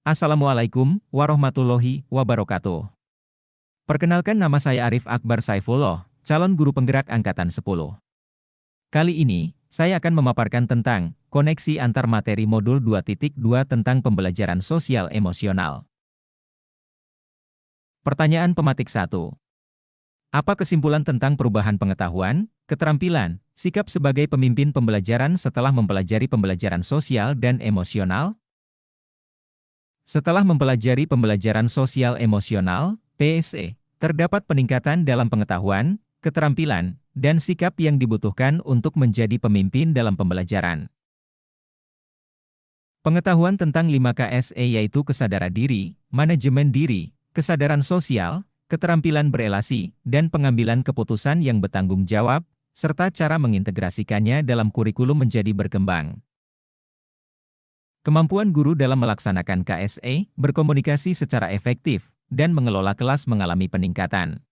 Assalamualaikum warahmatullahi wabarakatuh. Perkenalkan, nama saya Arif Akbar Saifullah, calon guru penggerak Angkatan 10. Kali ini, saya akan memaparkan tentang koneksi antar materi modul 2.2 tentang pembelajaran sosial emosional. Pertanyaan pematik 1. Apa kesimpulan tentang perubahan pengetahuan, keterampilan, sikap sebagai pemimpin pembelajaran setelah mempelajari pembelajaran sosial dan emosional? Setelah mempelajari pembelajaran sosial emosional, PSE, terdapat peningkatan dalam pengetahuan, keterampilan, dan sikap yang dibutuhkan untuk menjadi pemimpin dalam pembelajaran. Pengetahuan tentang 5KSE yaitu kesadaran diri, manajemen diri, kesadaran sosial, keterampilan berelasi, dan pengambilan keputusan yang bertanggung jawab, serta cara mengintegrasikannya dalam kurikulum menjadi berkembang. Kemampuan guru dalam melaksanakan KSE, berkomunikasi secara efektif, dan mengelola kelas mengalami peningkatan.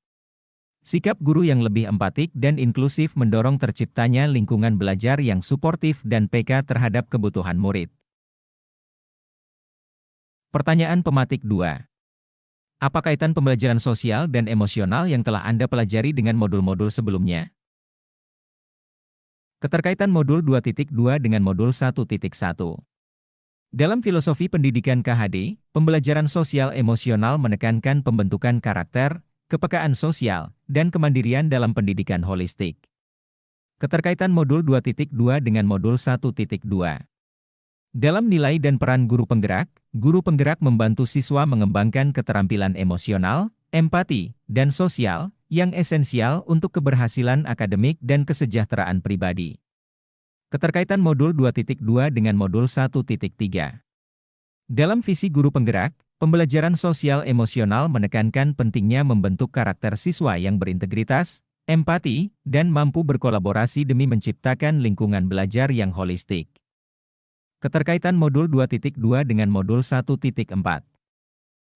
Sikap guru yang lebih empatik dan inklusif mendorong terciptanya lingkungan belajar yang suportif dan peka terhadap kebutuhan murid. Pertanyaan pematik 2. Apa kaitan pembelajaran sosial dan emosional yang telah Anda pelajari dengan modul-modul sebelumnya? Keterkaitan modul 2.2 dengan modul 1.1. Dalam filosofi pendidikan KHD, pembelajaran sosial emosional menekankan pembentukan karakter, kepekaan sosial, dan kemandirian dalam pendidikan holistik. Keterkaitan modul 2.2 dengan modul 1.2. Dalam nilai dan peran guru penggerak membantu siswa mengembangkan keterampilan emosional, empati, dan sosial, yang esensial untuk keberhasilan akademik dan kesejahteraan pribadi. Keterkaitan modul 2.2 dengan modul 1.3. Dalam visi guru penggerak, pembelajaran sosial emosional menekankan pentingnya membentuk karakter siswa yang berintegritas, empati, dan mampu berkolaborasi demi menciptakan lingkungan belajar yang holistik. Keterkaitan modul 2.2 dengan modul 1.4.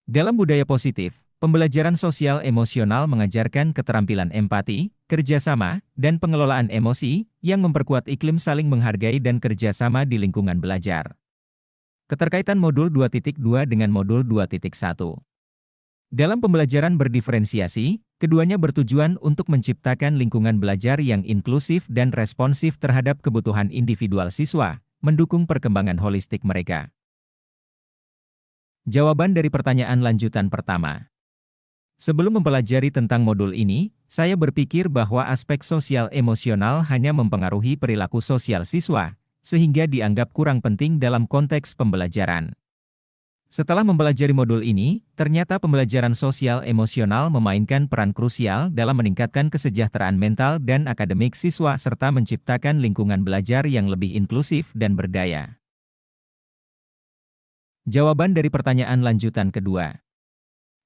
Dalam budaya positif, pembelajaran sosial emosional mengajarkan keterampilan empati, kerjasama, dan pengelolaan emosi, yang memperkuat iklim saling menghargai dan kerjasama di lingkungan belajar. Keterkaitan modul 2.2 dengan modul 2.1. Dalam pembelajaran berdiferensiasi, keduanya bertujuan untuk menciptakan lingkungan belajar yang inklusif dan responsif terhadap kebutuhan individual siswa, mendukung perkembangan holistik mereka. Jawaban dari pertanyaan lanjutan pertama. Sebelum mempelajari tentang modul ini, saya berpikir bahwa aspek sosial emosional hanya mempengaruhi perilaku sosial siswa, sehingga dianggap kurang penting dalam konteks pembelajaran. Setelah mempelajari modul ini, ternyata pembelajaran sosial emosional memainkan peran krusial dalam meningkatkan kesejahteraan mental dan akademik siswa serta menciptakan lingkungan belajar yang lebih inklusif dan berdaya. Jawaban dari pertanyaan lanjutan kedua.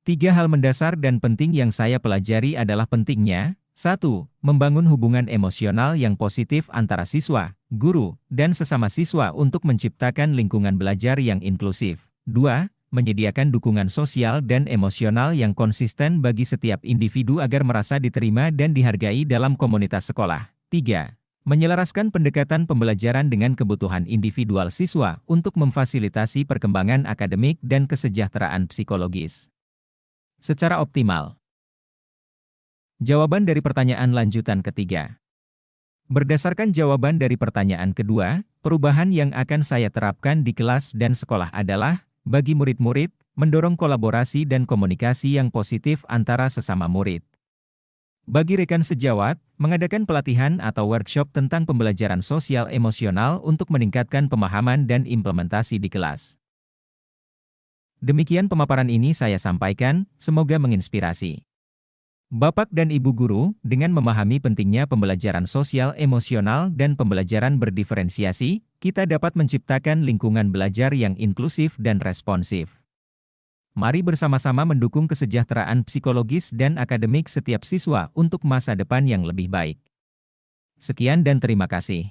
3 hal mendasar dan penting yang saya pelajari adalah pentingnya, 1. Membangun hubungan emosional yang positif antara siswa, guru, dan sesama siswa untuk menciptakan lingkungan belajar yang inklusif. 2. Menyediakan dukungan sosial dan emosional yang konsisten bagi setiap individu agar merasa diterima dan dihargai dalam komunitas sekolah. 3. Menyelaraskan pendekatan pembelajaran dengan kebutuhan individual siswa untuk memfasilitasi perkembangan akademik dan kesejahteraan psikologis secara optimal. Jawaban dari pertanyaan lanjutan ketiga. Berdasarkan jawaban dari pertanyaan kedua, perubahan yang akan saya terapkan di kelas dan sekolah adalah, bagi murid-murid, mendorong kolaborasi dan komunikasi yang positif antara sesama murid. Bagi rekan sejawat, mengadakan pelatihan atau workshop tentang pembelajaran sosial emosional untuk meningkatkan pemahaman dan implementasi di kelas. Demikian pemaparan ini saya sampaikan, semoga menginspirasi Bapak dan Ibu guru dengan memahami pentingnya pembelajaran sosial emosional dan pembelajaran berdiferensiasi, kita dapat menciptakan lingkungan belajar yang inklusif dan responsif. Mari bersama-sama mendukung kesejahteraan psikologis dan akademik setiap siswa untuk masa depan yang lebih baik. Sekian dan terima kasih.